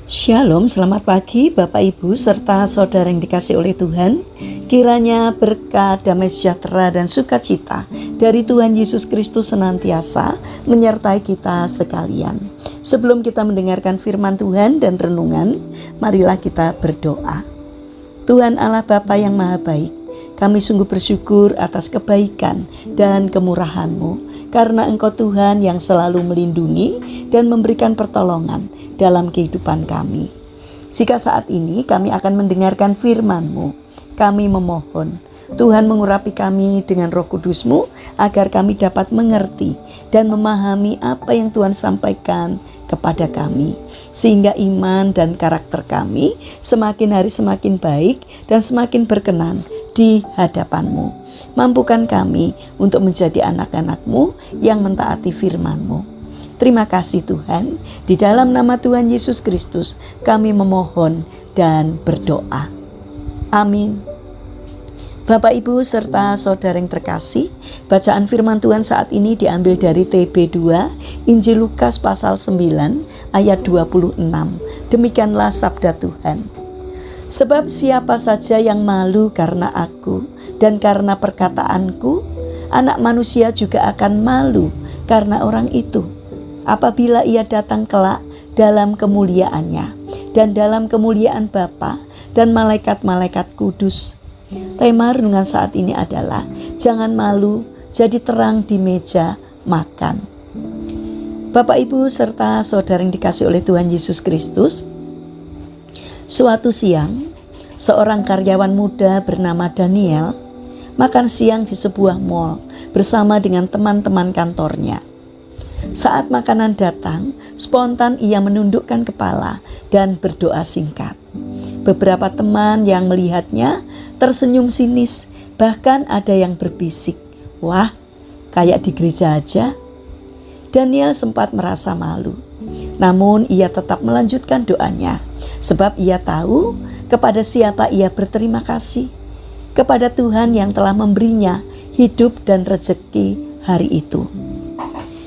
Shalom, selamat pagi Bapak Ibu serta saudara yang dikasih oleh Tuhan. Kiranya berkat, damai sejahtera dan sukacita dari Tuhan Yesus Kristus senantiasa menyertai kita sekalian. Sebelum kita mendengarkan firman Tuhan dan renungan, marilah kita berdoa. Tuhan Allah Bapa yang Maha Baik, kami sungguh bersyukur atas kebaikan dan kemurahan-Mu, karena Engkau Tuhan yang selalu melindungi dan memberikan pertolongan dalam kehidupan kami. Jika saat ini kami akan mendengarkan firman-Mu, kami memohon Tuhan mengurapi kami dengan Roh Kudus-Mu agar kami dapat mengerti dan memahami apa yang Tuhan sampaikan kepada kami, sehingga iman dan karakter kami semakin hari semakin baik dan semakin berkenan di hadapan-Mu. Mampukan kami untuk menjadi anak-anak-Mu yang mentaati firman-Mu. Terima kasih Tuhan, di dalam nama Tuhan Yesus Kristus kami memohon dan berdoa. Amin. Bapak Ibu serta saudara yang terkasih, bacaan firman Tuhan saat ini diambil dari TB2 Injil Lukas pasal 9 ayat 26. Demikianlah sabda Tuhan. Sebab siapa saja yang malu karena aku dan karena perkataanku, anak manusia juga akan malu karena orang itu, apabila ia datang kelak dalam kemuliaannya dan dalam kemuliaan Bapa dan malaikat-malaikat kudus. Tema renungan saat ini adalah jangan malu, jadi terang di meja makan. Bapak Ibu serta saudara yang dikasih oleh Tuhan Yesus Kristus, suatu siang seorang karyawan muda bernama Daniel makan siang di sebuah mal bersama dengan teman-teman kantornya. Saat makanan datang, spontan ia menundukkan kepala dan berdoa singkat. Beberapa teman yang melihatnya tersenyum sinis, bahkan ada yang berbisik, "Wah, kayak di gereja aja." Daniel sempat merasa malu, namun ia tetap melanjutkan doanya, sebab ia tahu kepada siapa ia berterima kasih, kepada Tuhan yang telah memberinya hidup dan rezeki hari itu.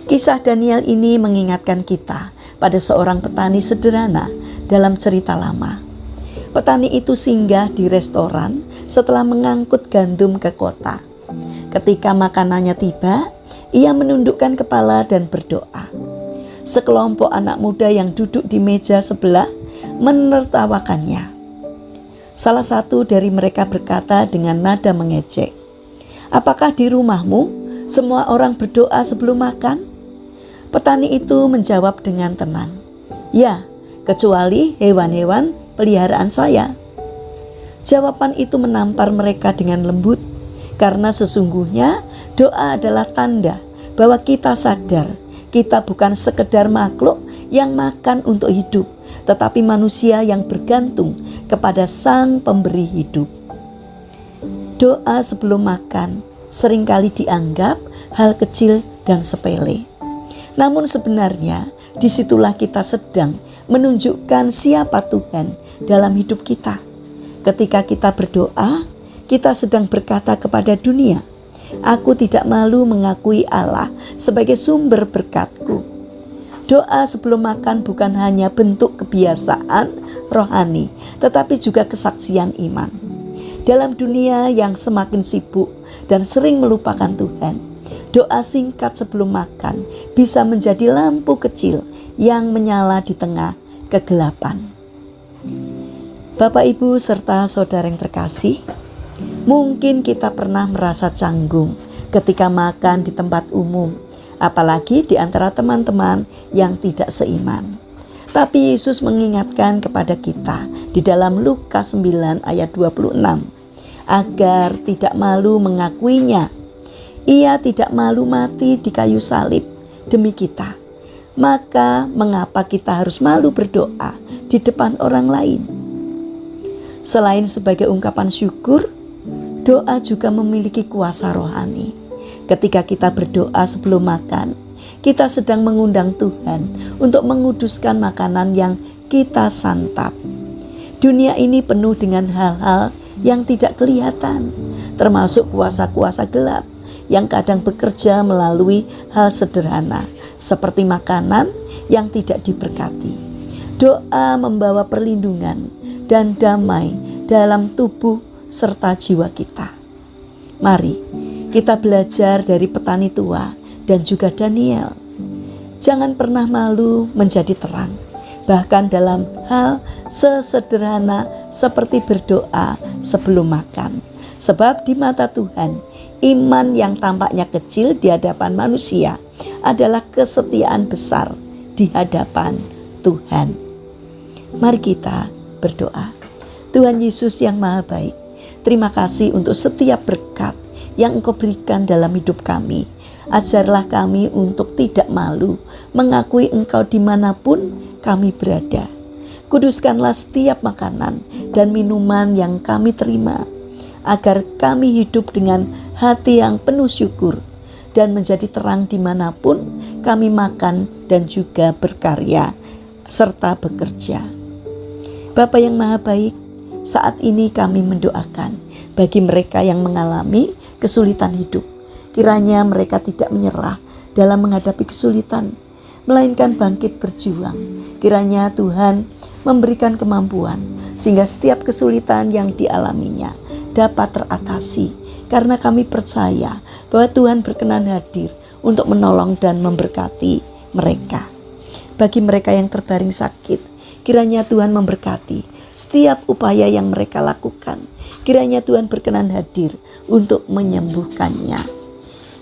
Kisah Daniel ini mengingatkan kita pada seorang petani sederhana dalam cerita lama. Petani itu singgah di restoran setelah mengangkut gandum ke kota. Ketika makanannya tiba, ia menundukkan kepala dan berdoa. Sekelompok anak muda yang duduk di meja sebelah menertawakannya. Salah satu dari mereka berkata dengan nada mengejek, "Apakah di rumahmu semua orang berdoa sebelum makan?" Petani itu menjawab dengan tenang, "Ya, kecuali hewan-hewan peliharaan saya." Jawaban itu menampar mereka dengan lembut, karena sesungguhnya doa adalah tanda bahwa kita sadar kita bukan sekedar makhluk yang makan untuk hidup, tetapi manusia yang bergantung kepada Sang Pemberi hidup. Doa sebelum makan seringkali dianggap hal kecil dan sepele. Namun sebenarnya disitulah kita sedang menunjukkan siapa Tuhan dalam hidup kita. Ketika kita berdoa, kita sedang berkata kepada dunia, "Aku tidak malu mengakui Allah sebagai sumber berkat-Ku." Doa sebelum makan bukan hanya bentuk kebiasaan rohani, tetapi juga kesaksian iman. Dalam dunia yang semakin sibuk dan sering melupakan Tuhan, doa singkat sebelum makan bisa menjadi lampu kecil yang menyala di tengah kegelapan. Bapak Ibu serta saudara yang terkasih, mungkin kita pernah merasa canggung ketika makan di tempat umum, apalagi di antara teman-teman yang tidak seiman. Tapi Yesus mengingatkan kepada kita di dalam Lukas 9 ayat 26, agar tidak malu mengakuinya. Ia tidak malu mati di kayu salib demi kita. Maka mengapa kita harus malu berdoa di depan orang lain? Selain sebagai ungkapan syukur, doa juga memiliki kuasa rohani. Ketika kita berdoa sebelum makan, kita sedang mengundang Tuhan untuk menguduskan makanan yang kita santap. Dunia ini penuh dengan hal-hal yang tidak kelihatan, termasuk kuasa-kuasa gelap yang kadang bekerja melalui hal sederhana seperti makanan yang tidak diberkati. Doa membawa perlindungan dan damai dalam tubuh serta jiwa kita. Mari kita belajar dari petani tua dan juga Daniel. Jangan pernah malu menjadi terang, bahkan dalam hal sesederhana seperti berdoa sebelum makan. Sebab di mata Tuhan, iman yang tampaknya kecil di hadapan manusia adalah kesetiaan besar di hadapan Tuhan. Mari kita berdoa. Tuhan Yesus yang Maha Baik, terima kasih untuk setiap berkat yang Engkau berikan dalam hidup kami. Ajarlah kami untuk tidak malu mengakui Engkau dimanapun kami berada. Kuduskanlah setiap makanan dan minuman yang kami terima, agar kami hidup dengan hati yang penuh syukur dan menjadi terang dimanapun kami makan dan juga berkarya serta bekerja. Bapa yang Maha Baik, saat ini kami mendoakan bagi mereka yang mengalami kesulitan hidup. Kiranya mereka tidak menyerah dalam menghadapi kesulitan, melainkan bangkit berjuang. Kiranya Tuhan memberikan kemampuan sehingga setiap kesulitan yang dialaminya dapat teratasi. Karena kami percaya bahwa Tuhan berkenan hadir untuk menolong dan memberkati mereka. Bagi mereka yang terbaring sakit, kiranya Tuhan memberkati setiap upaya yang mereka lakukan. Kiranya Tuhan berkenan hadir untuk menyembuhkannya.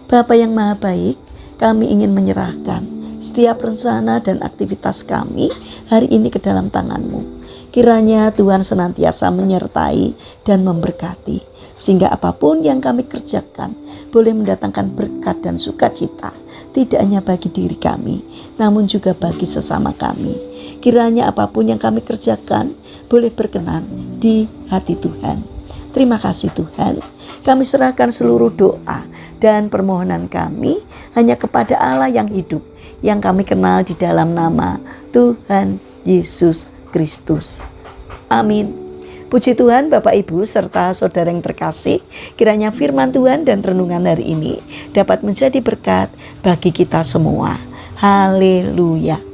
Bapa yang Maha Baik, kami ingin menyerahkan setiap rencana dan aktivitas kami hari ini ke dalam tangan-Mu. Kiranya Tuhan senantiasa menyertai dan memberkati, sehingga apapun yang kami kerjakan boleh mendatangkan berkat dan sukacita, tidak hanya bagi diri kami, namun juga bagi sesama kami. Kiranya apapun yang kami kerjakan boleh berkenan di hati Tuhan. Terima kasih Tuhan. Kami serahkan seluruh doa dan permohonan kami hanya kepada Allah yang hidup, yang kami kenal di dalam nama Tuhan Yesus Kristus. Amin. Puji Tuhan Bapak Ibu serta saudara yang terkasih, kiranya firman Tuhan dan renungan hari ini dapat menjadi berkat bagi kita semua. Haleluya.